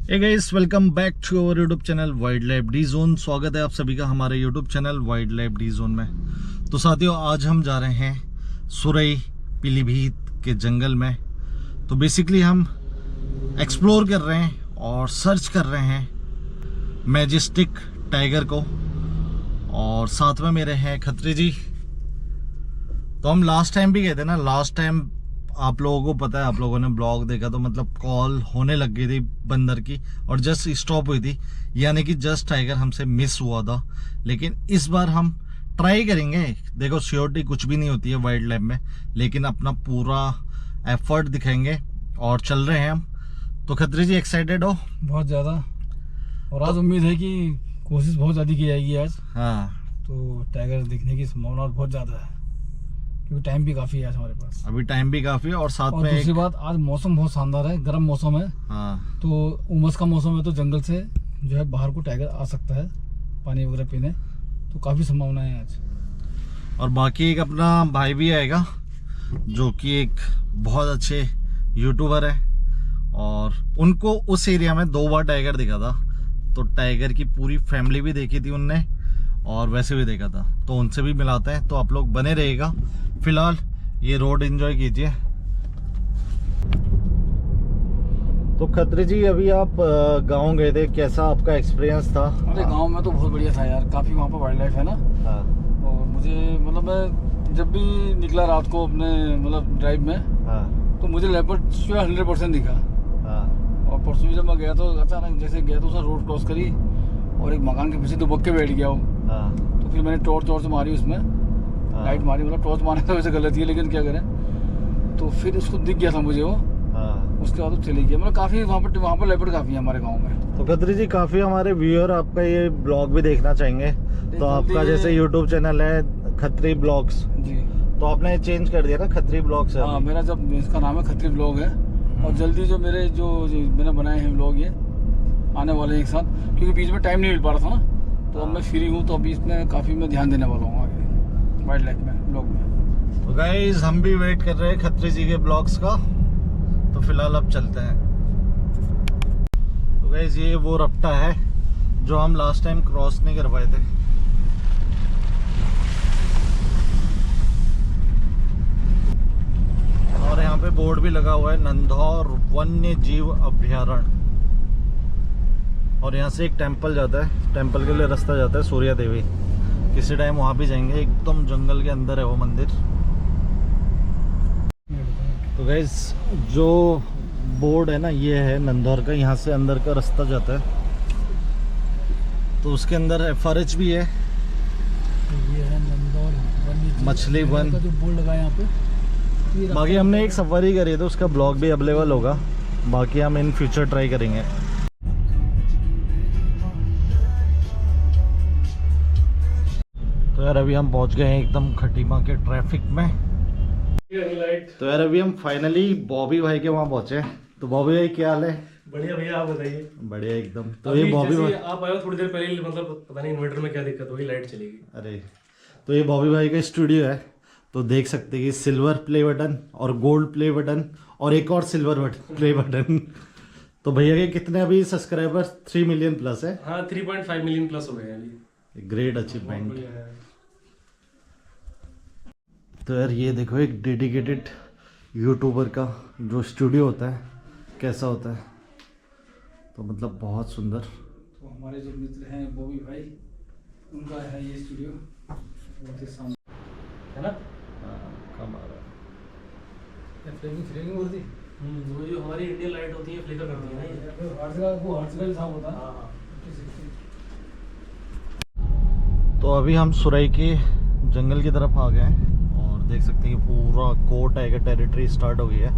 Hey guys, welcome back to our YouTube channel wild life D zone. स्वागत है आप सभी का हमारे YouTube channel wild life D zone में। तो साथियों, आज हम जा रहे हैं सुरई पीलीभीत के जंगल में। तो बेसिकली हम एक्सप्लोर कर रहे हैं और सर्च कर रहे हैं मैजेस्टिक टाइगर को, और साथ में मेरे हैं खत्री जी। तो हम लास्ट टाइम भी गए थे ना, लास्ट टाइम आप लोगों को पता है, आप लोगों ने ब्लॉग देखा तो मतलब कॉल होने लग गई थी बंदर की और जस्ट स्टॉप हुई थी, यानी कि जस्ट टाइगर हमसे मिस हुआ था। लेकिन इस बार हम ट्राई करेंगे। देखो, श्योरिटी कुछ भी नहीं होती है वाइल्ड लाइफ में, लेकिन अपना पूरा एफर्ट दिखाएंगे और चल रहे हैं हम। तो खत्री जी, एक्साइटेड हो? बहुत ज़्यादा। और आज उम्मीद है कि कोशिश बहुत ज़्यादा की जाएगी आज। हाँ, तो टाइगर दिखने की संभावना बहुत ज़्यादा है, क्योंकि टाइम भी काफ़ी है आज हमारे पास। अभी टाइम भी काफी है और साथ और में दूसरी बात, आज मौसम बहुत शानदार है, गर्म मौसम है। हाँ, तो उमस का मौसम है, तो जंगल से जो है बाहर को टाइगर आ सकता है पानी वगैरह पीने। तो काफ़ी संभावना है आज। और बाकी एक अपना भाई भी आएगा जो कि एक बहुत अच्छे यूट्यूबर है, और उनको उस एरिया में 2 बार टाइगर दिखा था। तो टाइगर की पूरी फैमिली भी देखी थी उनने, और वैसे भी देखा था। तो उनसे भी मिलाते हैं, तो आप लोग बने रहिएगा। फिलहाल ये रोड एंजॉय कीजिए। तो खत्री जी, अभी आप गांव गए थे, कैसा आपका एक्सपीरियंस था? अरे गांव में तो बहुत बढ़िया था यार, काफ़ी वहाँ पर वाइल्ड लाइफ है ना। हाँ, और मुझे मतलब मैं जब भी निकला रात को अपने मतलब ड्राइव में, हाँ, तो मुझे लेपर्ड जो है 100% दिखा। हाँ, और परसों भी जब मैं गया तो अचानक जैसे गया तो उसने रोड क्रॉस करी और एक मकान के पीछे दुबक के बैठ गया वो। हाँ, तो फिर मैंने टॉर्च मारी उसमें, लाइट मारी। मतलब टॉर्च मारने तो वैसे गलत ही है, लेकिन क्या करें। तो फिर उसको दिख गया था मुझे वो। हाँ। उसके बाद वो चली गया। मतलब काफ़ी वहाँ पर लेपर्ड काफ़ी है हमारे गाँव में। तो खत्री जी, काफी हमारे व्यूअर आपका ये ब्लॉग भी देखना चाहेंगे। तो आपका जैसे यूट्यूब चैनल है खत्री ब्लॉग्स, जी, तो आपने चेंज कर दिया ना, खत्री ब्लॉग्स है। हाँ, मेरा जब इसका नाम है खत्री ब्लॉग है। और जल्दी जो मेरे जो मैंने बनाए हैं ब्लॉग, ये आने वाले हैं एक साथ, क्योंकि बीच में टाइम नहीं मिल पा रहा था ना। तो अब मैं फ्री हूँ, तो अभी इसमें काफ़ी मैं ध्यान देने वाला हूँ आगे वाइल्ड लाइफ में, ब्लॉग में। तो गाइस, हम भी वेट कर रहे हैं खत्री जी के ब्लॉग्स का। तो फिलहाल अब चलते हैं। तो गाइस, ये वो रपटा है जो हम लास्ट टाइम क्रॉस नहीं कर पाए थे। और यहाँ पे बोर्ड भी लगा हुआ है, नंधौर वन्य जीव अभ्यारण्य। और यहाँ से एक टेंपल जाता है, टेंपल के लिए रास्ता जाता है सूर्या देवी। किसी टाइम वहाँ भी जाएंगे, एकदम जंगल के अंदर है वो मंदिर। तो गाइस, जो बोर्ड है ना, ये है नंधौर का, यहाँ से अंदर का रास्ता जाता है। तो उसके अंदर FRH भी है, ये है नंदौर मछली वन का जो बोर्ड लगा है यहाँ पे। बाकी हमने एक सफारी करी है, तो उसका ब्लॉग भी अवेलेबल होगा। बाकी हम इन फ्यूचर ट्राई करेंगे। तो यार, अभी हम पहुंच गए हैं एकदम खटीमा के ट्रैफिक में। तो यार, अभी हम फाइनली बॉबी भाई के वहाँ पहुंचे। तो बॉबी भाई, क्या हाल है? बढ़िया भैया, आप बताइए। बढ़िया एकदम। तो ये बॉबी भाई, आप आए हो थोड़ी देर पहले, मतलब पता नहीं इन्वर्टर में क्या दिक्कत होगी, लाइट चलेगी। अरे, तो ये बॉबी भाई का स्टूडियो है। तो देख सकते हैं कि सिल्वर प्ले बटन और गोल्ड प्ले बटन और एक और सिल्वर प्ले बटन। तो भैया के कितने अभी सब्सक्राइबर? 3 मिलियन प्लस है। हाँ, 3.5 मिलियन प्लस हो गए हैं अभी। Great achievement. बढ़िया है। तो यार, ये देखो, एक डेडिकेटेड यूट्यूबर का जो स्टूडियो होता है कैसा होता है। तो मतलब बहुत सुंदर। तो हमारे जो मित्र हैं बॉबी भाई, उनका है ये स्टूडियो, बहुत ही शानदार है ना। कम आ रहा है। फ्लेमिंग होती है। वो जो हमारी इंडियन लाइट होती है, फ्लिकर करती है ना ये। हर जगह भी साफ होता है। हाँ हाँ। तो अभी हम सुरई के जंगल की तरफ आ गए हैं, और देख सकते हैं कि पूरा कोर टाइगर टेरिटरी स्टार्ट हो गई है।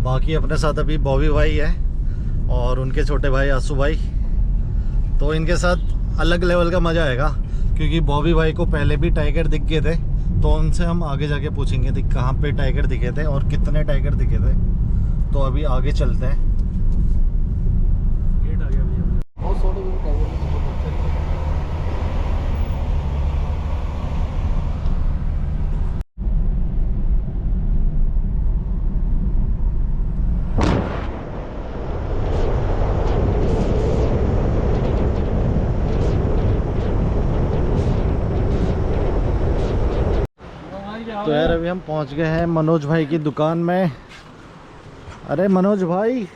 बाकी अपने साथ अभी बॉबी भाई है और उनके छोटे भाई आसू भाई। तो इनके साथ अलग लेवल का मज़ा आएगा, क्योंकि बॉबी भाई को पहले भी टाइगर दिख गए थे। तो उनसे हम आगे जाके पूछेंगे कि कहाँ पे टाइगर दिखे थे और कितने टाइगर दिखे थे। तो अभी आगे चलते हैं। गेट आ गया भैया। बहुत छोटे टाइगर। अभी हम पहुंच गए हैं मनोज भाई की दुकान में। अरे मनोज भाई,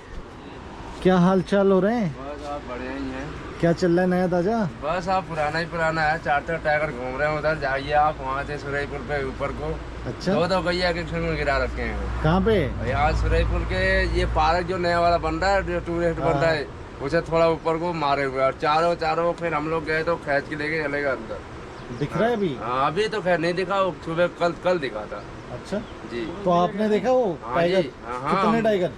क्या हाल चाल हो रहे हैं? बस आप बढ़िया ही हैं। क्या चल रहा है नया ताजा? बस आप पुराना ही पुराना है, चार टाइगर घूम रहे हैं। उधर जाइए आप, वहाँ से सुरईपुर पे ऊपर को अच्छा, दो गैया के क्षण में गिरा रखे हैं। कहाँ पे? यहाँ सुरईपुर के ये पार्क जो नया वाला बन रहा है, जो टूरिस्ट बन रहा है, उसे थोड़ा ऊपर को मारे हुए और चारों फिर हम लोग गए तो खींच के लेके चले गए अंदर। दिख रहा है अभी? हाँ, अभी तो खैर नहीं दिखा, वो सुबह कल दिखा था अच्छा जी। तो आपने देखा वो हाँ टाइगर? जी, हाँ, कितने हम- टाइगर?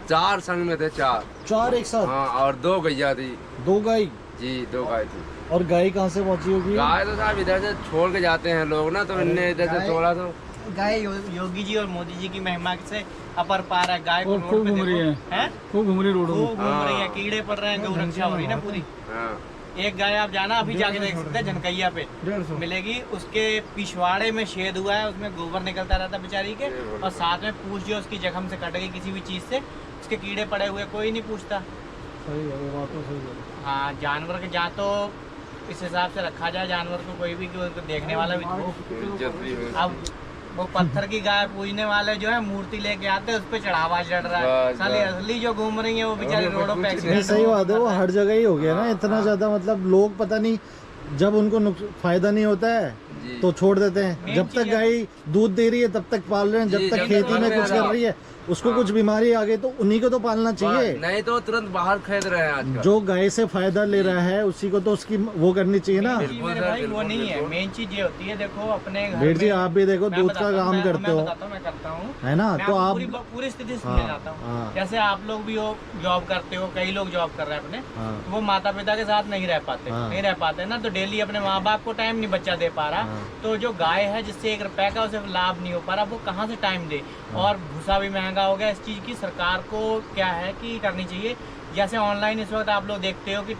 4 संग में थे, 4 चार एक साथ? हाँ, और 2 गैया थी 2 गाय? जी, 2 गाय थी। और गाय कहाँ से पहुंची होगी? गाय तो साहब इधर से छोड़ के जाते हैं लोग ना, तो इनने इधर से छोड़ा तो गाय योगी जी और मोदी जी की महिमा से अपर पार है। गाय को और रोड खूब पे घूम रही देखो, है, हैं? खूब घूम रही रोडों खूब में। घूम रही है, कीड़े पड़ रहे हैं, गौ रक्षा हो रही है ना पूरी। हाँ। एक गाय आप जाना अभी जाके देख सकते हैं, जनकैया पे 150 मिलेगी। उसके पिछवाड़े में छेद हुआ है, उसमें गोबर निकलता रहता है बेचारी के, और साथ में पूछ जो उसकी जख्म से कट गई किसी भी चीज से, उसके कीड़े पड़े हुए, कोई नहीं पूछता। सही है, वो बात तो सही है। हाँ, जानवर के जहाँ तो इस हिसाब से रखा जाए जानवर को, कोई भी कि उसको देखने वाला भी। इज्जत भी हुई। अब वो पत्थर की गाय पूजने वाले जो है मूर्ति लेके आते हैं, उस पे चढ़ावा चढ़ रहा है। बस, साली बस। असली जो घूम रही है वो बेचारी रोडों पे नहीं, एक्सीडेंट सही बात है, वो हर जगह ही हो गया ना इतना ज्यादा। मतलब लोग पता नहीं, जब उनको फायदा नहीं होता है जी। तो छोड़ देते हैं। मेन जब तक चीज़ गाय दूध दे रही है तब तक पाल रहे हैं, जब जी, तक जब खेती तक में पाल कुछ रहे कर हैं। रही है उसको कुछ बीमारी आ गई तो उन्हीं को तो पालना चाहिए। नहीं तो तुरंत बाहर खेद रहे हैं आजकल। जो गाय से फायदा ले रहा है उसी को तो उसकी वो करनी चाहिए ना। मेन चीज़ मेरे सर, भाई वो बिल्कुल, नहीं है। बिल्कुल। मेन चीज ये होती है, देखो अपने घर बेट जी, में- आप भी देखो मैं दूध का बताता हूँ, काम मैं करते हो, बताता हूँ, मैं करता हूँ, है ना? मैं तो आपको आप पूरी स्थिति हाँ, समझ जाता हाँ। हूँ। जैसे आप लोग भी हो, जॉब करते हो, कई लोग जॉब कर रहे हैं अपने, हाँ, वो माता पिता के साथ नहीं रह पाते, हाँ। नहीं रह पाते ना, तो डेली अपने माँ बाप को टाइम नहीं बच्चा दे पा रहा। हाँ। तो जो गाय है जिससे 1 रुपए का उसे लाभ नहीं हो पा रहा, वो कहाँ से टाइम दे? और भूसा भी महंगा हो गया। इस चीज की सरकार को क्या है कि करनी चाहिए। जैसे ऑनलाइन इस वक्त आप लोग देखते हो कि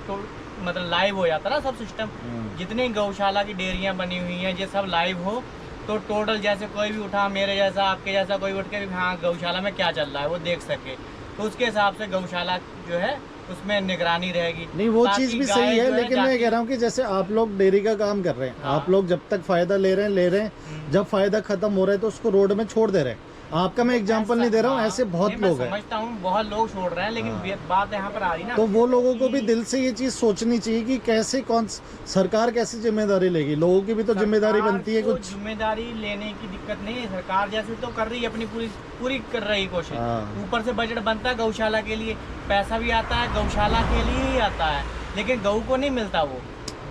मतलब लाइव हो जाता है ना सब सिस्टम, जितनी गौशाला की डेयरियां बनी हुई हैं ये सब लाइव हो, तो टोटल जैसे कोई भी उठा, मेरे जैसा आपके जैसा कोई उठ के हाँ गौशाला में क्या चल रहा है वो देख सके, तो उसके हिसाब से गौशाला जो है उसमें निगरानी रहेगी। नहीं वो ताकि चीज भी गाय सही जो है, लेकिन मैं जाके- कह रहा हूँ कि जैसे आप लोग डेयरी का काम कर रहे हैं, हाँ। आप लोग जब तक फायदा ले रहे हैं, जब फायदा खत्म हो रहा है तो उसको रोड में छोड़ दे रहे हैं। आपका मैं एग्जांपल नहीं दे रहा हूँ, हाँ, ऐसे बहुत नहीं, मैं लोग हैं। समझता हूँ बहुत लोग छोड़ रहे हैं, लेकिन बात यहाँ पर आ रही ना, तो वो लोगों को भी दिल से ये चीज सोचनी चाहिए कि कैसे सरकार कैसे जिम्मेदारी लेगी। लोगों की भी तो जिम्मेदारी सरकार बनती है को कुछ। जिम्मेदारी लेने की दिक्कत नहीं है, सरकार जैसे तो कर रही है अपनी पूरी कर रही कोशिश। हाँ। ऊपर से बजट बनता है गौशाला के लिए, पैसा भी आता है गौशाला के लिए ही आता है, लेकिन गऊ को नहीं मिलता।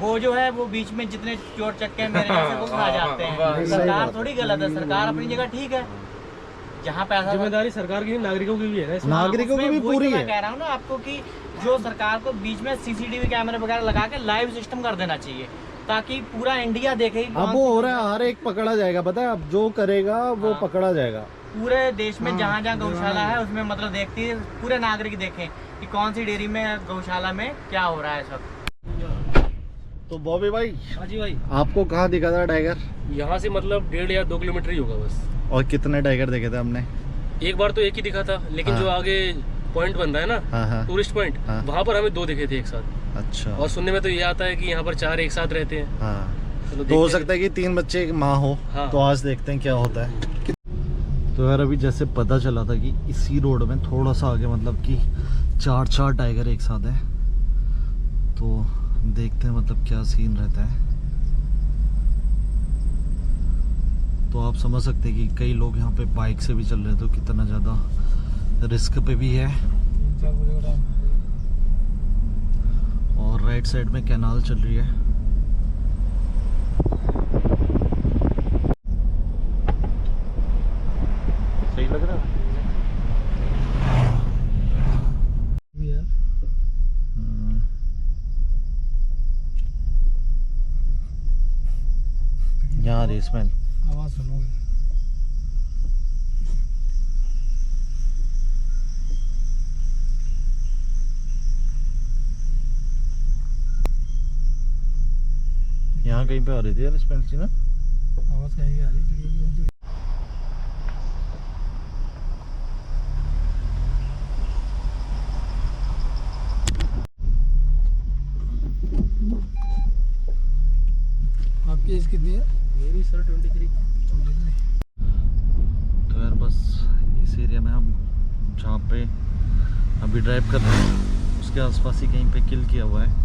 वो जो है वो बीच में जितने चोर चक्के मेरे जैसे वो खा जाते हैं। सही सरकार बात। थोड़ी गलत है, सरकार अपनी जगह ठीक है, जहाँ पैसा जिम्मेदारी सरकार की नहीं, नागरिकों की भी है ना इसमें। नागरिकों की भी उसमें वही पूरी तो है। मैं कह रहा हूँ ना आपको कि जो सरकार को बीच में सीसीटीवी कैमरे वगैरह लगा के लाइव सिस्टम कर देना चाहिए, ताकि पूरा इंडिया देखे कि अब कौन वो सी हो रहा है, हर एक पकड़ा जाएगा, पता है? अब जो करेगा वो हाँ। पकड़ा जाएगा। पूरे देश में जहाँ जहाँ गौशाला है उसमें मतलब देखती है, पूरे नागरिक देखें कि कौन सी डेयरी में गौशाला में क्या हो रहा है सब। तो बॉबी भाई, हाँ जी भाई, आपको कहाँ दिखा था टाइगर? यहाँ से मतलब 1.5 या 2 किलोमीटर ही होगा बस। और कितने टाइगर देखे थे हमने? एक बार तो एक ही दिखा था, लेकिन हाँ। जो आगे पॉइंट बन रहा है ना, हाँ हाँ, टूरिस्ट पॉइंट, हाँ। वहाँ पर हमें 2 दिखे थे एक साथ। अच्छा। और सुनने में तो ये आता है कि यहाँ पर 4 एक साथ रहते हैं। हाँ, चलो तो हो देखते हैं। सकता है कि 3 बच्चे एक माँ हो। हाँ। तो आज देखते हैं क्या होता है। तो यार अभी जैसे पता चला था कि इसी रोड में थोड़ा सा आगे मतलब कि 4 टाइगर एक साथ है, तो देखते हैं मतलब क्या सीन रहता है। तो आप समझ सकते हैं कि कई लोग यहाँ पे बाइक से भी चल रहे हैं, तो कितना ज़्यादा रिस्क पे भी है। और राइट साइड में कैनाल चल रही है। सही लग रहा है। यहाँ आ रही स्मेल। आवाज सुनोगे? यहाँ कहीं पे आ रही थी यार स्मेल सी ना। आवाज कहीं आ रही चिड़िया की। आपकी एज कितनी है? मेरी सर 23। आसपास इस एरिया में हम जहाँ पे अभी ड्राइव कर रहे हैं उसके आसपास ही कहीं पे किल किया हुआ है।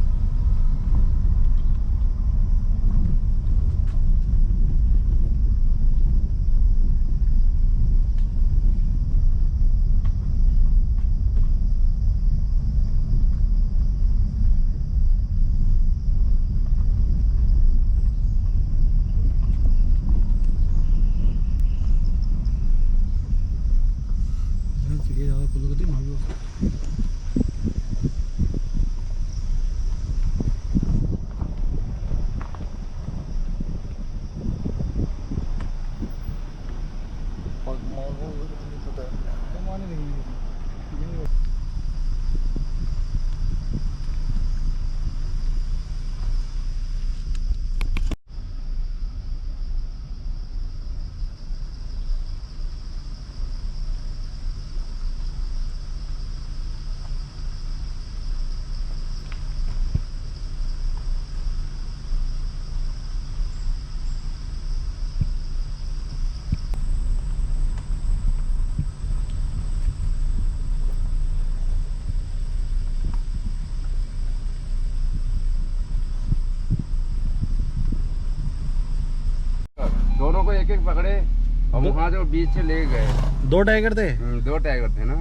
दोनों को एक एक पकड़े और वहाँ जो बीच से ले गए। 2 टाइगर थे। 2 टाइगर थे ना,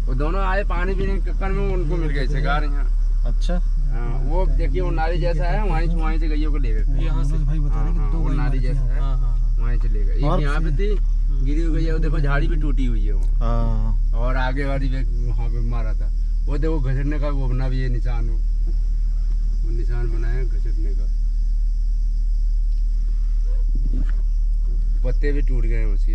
वो दोनों आए पानी पीने के चक्कर में उनको मिल गए शिकार यहाँ। अच्छा। हाँ, वो देखिए वो नाली जैसा है, वहीं से गइयों को ले गए। यहाँ से भाई बता रहे कि 2 नाली जैसा है, वहीं से ले गए। एक यहाँ पे थी गिरी हुई गई, देखो झाड़ी भी टूटी हुई है वो। और आगे वाली वहाँ पे मारा था वो, देखो घसटने का वो बना भी है निशान, वो निशान बनाया घसटने का। पत्ते भी टूट गए हैं उसके,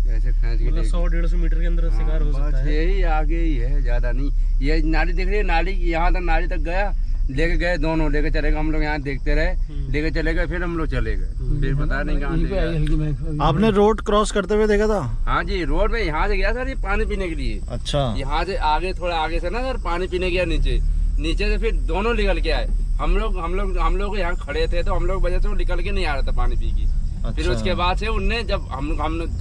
ऐसे खींच के 100-150 मीटर के अंदर शिकार हो सकता है। यही आगे ही है, ज्यादा नहीं। ये नाली दिख रही है, नाली यहाँ तक, नाली तक गया, लेके गए दोनों, लेके चले गए। हम लोग यहाँ देखते रहे, लेके चले गए, फिर हम लोग चले गए, फिर पता नहीं कहाँ। आपने रोड क्रॉस करते हुए देखा था? हाँ जी, रोड पे यहाँ से गया सर, ये पानी पीने के लिए। अच्छा। यहाँ से आगे, थोड़ा आगे से ना सर, पानी पीने गया नीचे से, फिर दोनों निकल के आए। हम लोग यहाँ खड़े थे, तो हम लोग वजह से वो निकल के नहीं आ रहा था पानी पी के। अच्छा। फिर उसके बाद से उनने, जब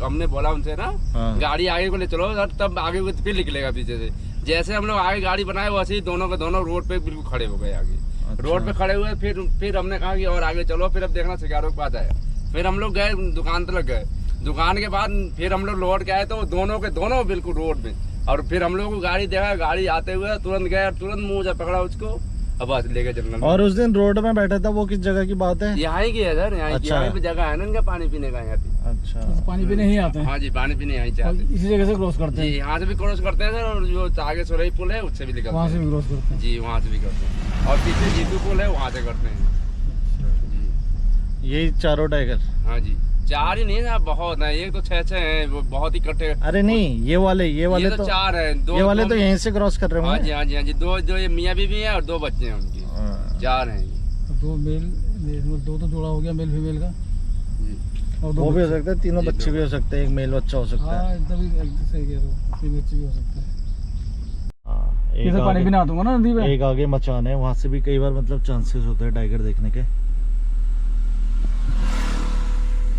हमने बोला उनसे ना, हाँ। गाड़ी आगे को ले चलो, तब आगे को फिर निकलेगा पीछे से। जैसे हम लोग आगे गाड़ी बनाए, वैसे ही दोनों के दोनों रोड पे बिल्कुल खड़े हो गए आगे। अच्छा। रोड पे खड़े हुए, फिर हमने कहा कि और आगे चलो, फिर अब देखना शिकारों के पास आया। फिर हम लोग गए दुकान तक गए, दुकान के बाद फिर हम लोग लौट के आए, तो दोनों के दोनों बिल्कुल रोड में। और फिर हम लोग को गाड़ी देखा, गाड़ी आते हुए तुरंत गए, तुरंत मुँह से पकड़ा उसको, अब बस लेके जंगल में। और उस दिन रोड में बैठा था, वो किस जगह की बात है? यहाँ ही की है सर, यहाँ अच्छा। यहाँ पे जगह है ना इनका पानी पीने का यहाँ पे। अच्छा। पानी पीने ही आते हैं। हाँ जी, पानी पीने यहाँ चाहते, इसी जगह से क्रॉस करते हैं। जी यहाँ से भी क्रॉस करते हैं सर, और जो आगे सुरई पुल है उससे भी निकलते वहाँ से हैं। भी क्रॉस करते हैं। जी वहाँ से भी करते हैं, और पीछे जीतू पुल है, वहाँ से करते हैं जी। यही 4 टाइगर? हाँ जी, 4 ही नहीं है, बहुत है, एक तो 6 हैं, वो बहुत इकट्ठे। अरे नहीं, ये वाले ये तो 4 है, ये वाले तो यहीं से क्रॉस कर रहे हाँ होंगे। जी, हाँ जी, हाँ जी, 2 जो ये मियाँ बीवी है, और 2 बच्चे हैं उनके, 4 हैं। 2 मेल, 2 तो जोड़ा हो गया मेल फीमेल का, और 2 वो भी हो सकता है, तीनों जी, बच्चे भी हो सकते हैं, एक मेल बच्चा हो सकता है। हाँ एकदम सही कह रहे हो, 3 बच्चे भी हो सकते हैं। एक पानी आगे, भी ना दूंगा ना नदी में। एक आगे मचान है, वहाँ से भी कई बार मतलब चांसेस होते हैं टाइगर देखने के।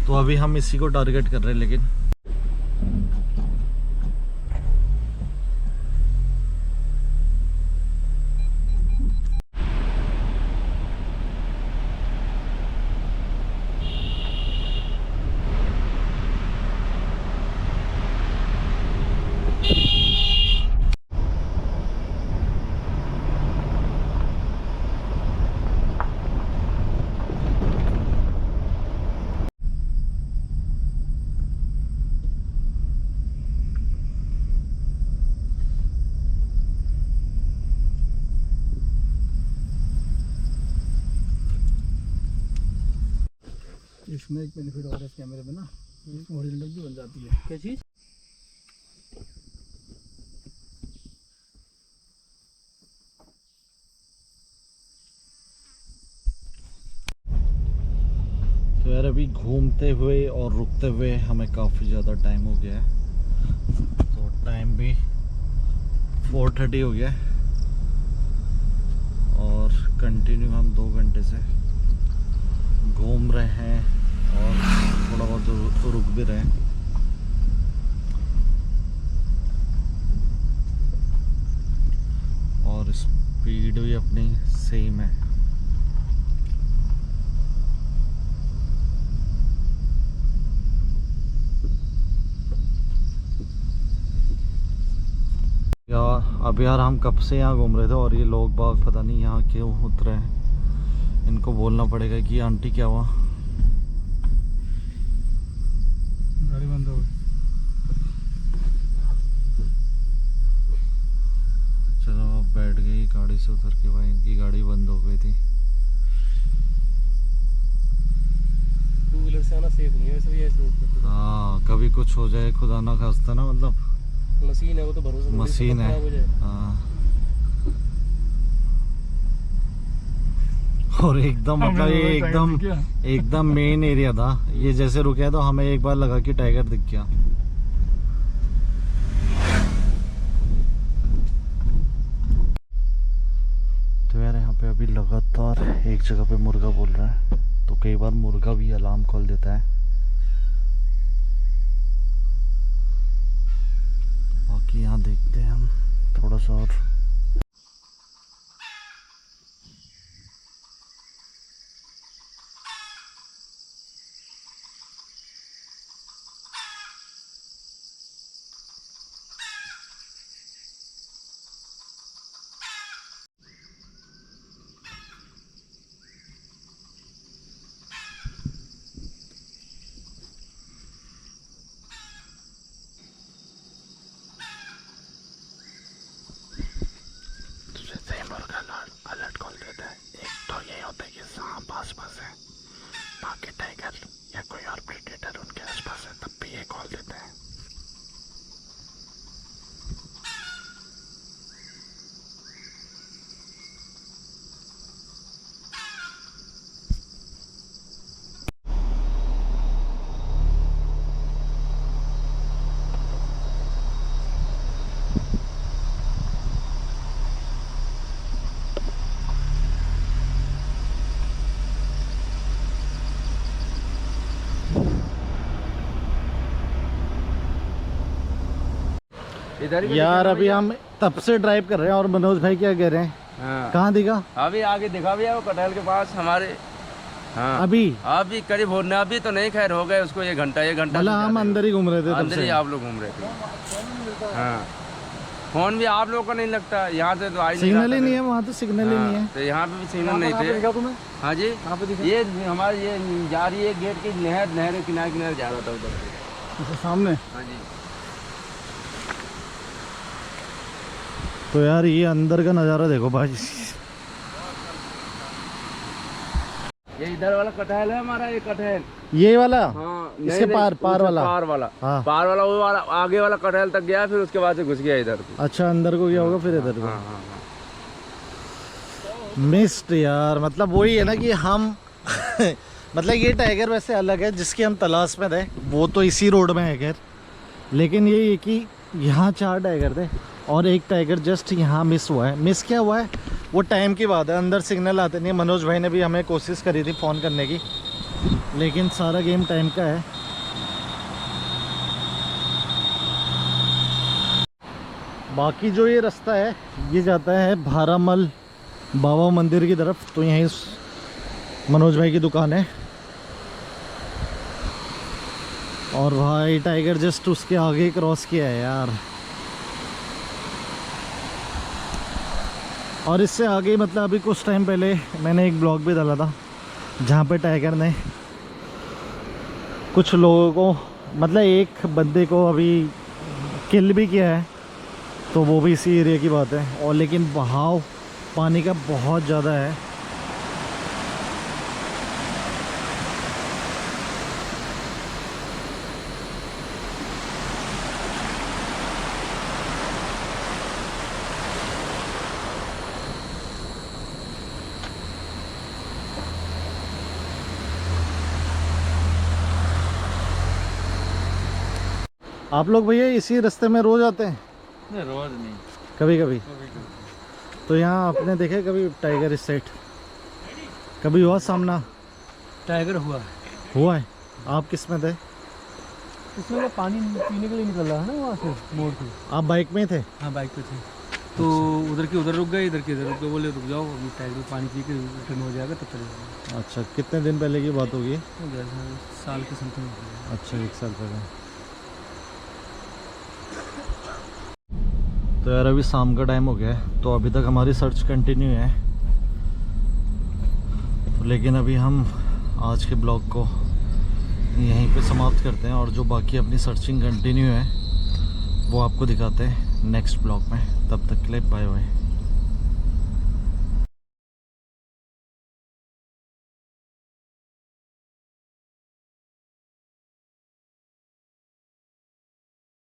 तो अभी हम इसी को टारगेट कर रहे हैं, लेकिन इसमें एक बेनिफिट और है इस कैमरे में ना, हॉरिजॉन्टल भी बन जाती है। क्या चीज? तो यार अभी घूमते हुए और रुकते हुए हमें काफ़ी ज़्यादा टाइम हो गया है। तो टाइम भी 4:30 हो गया है, और कंटिन्यू हम 2 घंटे से घूम रहे हैं और थोड़ा बहुत रुक भी रहे हैं। और स्पीड भी अपनी सेम है। अब यार हम कब से यहाँ घूम रहे थे और ये लोग बाग पता नहीं यहाँ क्यों उतरे हैं। इनको बोलना पड़ेगा कि आंटी क्या हुआ, गाड़ी बंद हो गई। चलो अब बैठ गई गाड़ी से उतर के। भाई इनकी गाड़ी बंद हो गई थी। टू व्हीलर से आना सेफ नहीं है वैसे भी ऐसे रोड पे। हाँ कभी कुछ हो जाए खुदा ना खास्ता ना, मतलब मशीन है वो तो भरोसा नहीं, मशीन है। खराब हो जाए। हाँ और एकदम मतलब ये एकदम मेन एरिया था। ये जैसे रुके तो हमें एक बार लगा कि टाइगर दिख गया। तो यार यहाँ पे अभी लगातार एक जगह पे मुर्गा बोल रहा है, तो कई बार मुर्गा भी अलार्म कॉल देता है। बाकी यहाँ देखते हैं हम थोड़ा सा और। अलर्ट कॉल देता है। एक तो ये होता है कि सांप आसपास है, बाकी टाइगर या कोई और प्रेडेटर उनके आसपास है, तब भी ये कॉल देता है। इधर ही यार अभी हम तब से ड्राइव कर रहे हैं और मनोज भाई क्या कह रहे हैं? हाँ। कहाँ दिखा? अभी आगे दिखा भैया वो कटहल के पास हमारे। हाँ अभी करीब होने, अभी तो नहीं खैर हो गए उसको एक घंटा मतलब हम अंदर ही घूम रहे थे, अंदर ही आप लोग घूम रहे थे। हाँ फोन भी आप लोगों का नहीं लगता, यहाँ से तो आई सिग्नल ही नहीं है, वहाँ तो सिग्नल ही नहीं है। तो यहाँ पे भी सिग्नल नहीं थे। हाँ जी ये हमारे ये जा रही है गेट की नहर के किनारे जा रहा था उधर सामने। हाँ जी तो यार ये अंदर का नज़ारा देखो भाई। ये इधर वाला कटहल है हमारा, ये कटहल ये वाला। हाँ इसके पार वाला। हाँ। पार वाला वो वाला आगे वाला कटहल तक गया, फिर उसके बाद से घुस गया इधर को। अच्छा अंदर को गया होगा फिर इधर को। हाँ। मिस्ड यार, मतलब वही है ना कि हम मतलब ये टाइगर वैसे अलग है जिसकी हम तलाश में थे, वो तो इसी रोड में है खैर, लेकिन ये है कि यहाँ 4 टाइगर थे और एक टाइगर जस्ट यहाँ मिस हुआ है। मिस क्या हुआ है वो टाइम की बात है, अंदर सिग्नल आते नहीं है। मनोज भाई ने भी हमें कोशिश करी थी फ़ोन करने की, लेकिन सारा गेम टाइम का है। बाकी जो ये रास्ता है ये जाता है भारामल बाबा मंदिर की तरफ। तो यहीं मनोज भाई की दुकान है और भाई टाइगर जस्ट उसके आगे क्रॉस किया है यार। और इससे आगे मतलब अभी कुछ टाइम पहले मैंने एक ब्लॉग भी डाला था जहाँ पे टाइगर ने कुछ लोगों को मतलब एक बंदे को अभी किल भी किया है, तो वो भी इसी एरिया की बात है। और लेकिन बहाव पानी का बहुत ज़्यादा है। आप लोग भैया इसी रास्ते में रोज आते हैं? नहीं रोज नहीं, कभी कभी। तो यहाँ आपने देखे कभी टाइगर इस साइड? कभी हुआ सामना? टाइगर हुआ हुआ है? आप किस में थे? इसमें वो पानी पीने के लिए निकल रहा है ना वहाँ से मोड़ से। आप बाइक में थे? हाँ बाइक पे थे, तो उधर के उधर रुक गए, इधर के इधर रुक गए, बोले रुक जाओ अभी टाइम में पानी पी के रिटर्न हो जाएगा तब चलेगा। अच्छा, कितने दिन पहले की बात होगी? हो गया साल के समथिंग हो गया। अच्छा, 1 साल पहले। तो यार अभी शाम का टाइम हो गया है, तो अभी तक हमारी सर्च कंटिन्यू है, लेकिन अभी हम आज के ब्लॉग को यहीं पे समाप्त करते हैं और जो बाकी अपनी सर्चिंग कंटिन्यू है वो आपको दिखाते हैं नेक्स्ट ब्लॉग में। तब तक के लिए बाय बाय।